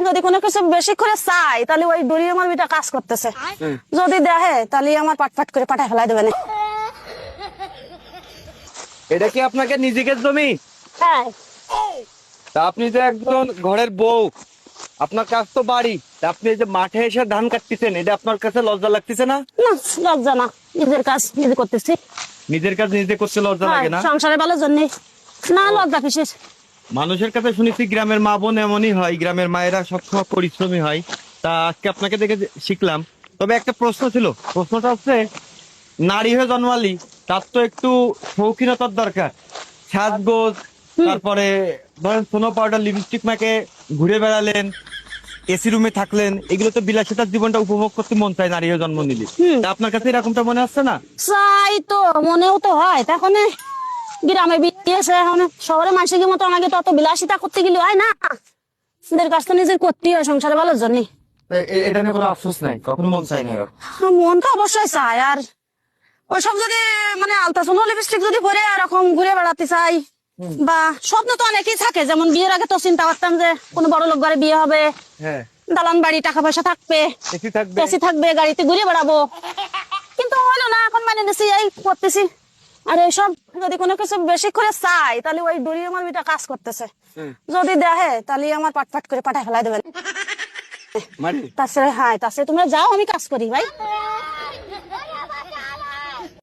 যদি কোনো কিছু বেশি করে চাই তাহলে ওই দড়ি আমার বেটা কাজ করতেছে, যদি দেখে তাহলে আমার পাটপাট করে পাঠায় ফেলাই দেবে না। এটা কি আপনাকে নিজেকে জমি? হ্যাঁ। তা আপনি যে একজন ঘরের বউ, আপনার কাজ তো বাড়ি, তা আপনি এই যে মাঠে এসে ধান কাটতেছেন, এটা আপনার কাছে লজ্জা লাগতেছে না? না, লজ্জা না, নিজের কাজ নিজে করতেছি। নিজের কাজ নিজে করতে লজ্জা হ্যাঁ, লাগে না? সংসারের ভালোর জন্য। না, লজ্জা কিসের? মানুষের কাছে শুনেছি গ্রামের মা বোন এমনই হয়, গ্রামের মায়েরা সবসময় পরিশ্রমী হয়। তা আজকে আপনাকে দেখে শিখলাম। তবে একটা প্রশ্ন ছিল, প্রশ্নটা হচ্ছে, নারী হয়ে জন্মালি, তার তো একটু শৌখিনতার দরকার। সাজগোজ, তারপরে ধরেন সোনো পাউডার লিপস্টিক মেখে ঘুরে বেড়ালেন, এসি রুমে থাকলেন, এগুলো তো বিলাসিতার জীবনটা উপভোগ করতে মন চায় নারী হয়ে জন্ম নিলে। তা আপনার কাছে এরকমটা মনে হচ্ছে না? চাই তো, মনেও তো হয়। তখন গ্রামে বিয়েছে, এখন শহরে মানুষের মতো আমাকে তো অত বিলাসিতা করতে গেলে হয় না। নিজের কাজ তো নিজের করতেই হয় সংসারের ভালোর জন্য। এটা নিয়ে কোনো আফসোস নাই, কখনো মন চাই না? মন তো অবশ্যই চায়। আর ওইসব যদি মানে আলতাসোনো লিপস্টিক যদি পরে এরকম ঘুরে বেড়াতে চাই, বা স্বপ্ন তো অনেকেই থাকে, যেমন বিয়ের আগে তো চিন্তা করতাম যে কোনো বড় লোক ঘরে বিয়ে হবে, হ্যাঁ, দালান বাড়ি, টাকা পয়সা থাকবে, এসি থাকবে। এসি থাকবে, গাড়িতে ঘুরে বেড়াবো। কিন্তু হলো না, এখন মানে নিছি, এই করতেছি। আর এইসব যদি কোনো কিছু বেশি করে চাই তাহলে ওই দড়ি আমার বেটা কাজ করতেছে, যদি দেখে তাহলে আমার পাটপাট করে পাঠায় ফেলাই দেবে। মানে তাছাড়া হ্যাঁ, তাছাড়া তোমরা যাও, আমি কাজ করি ভাই।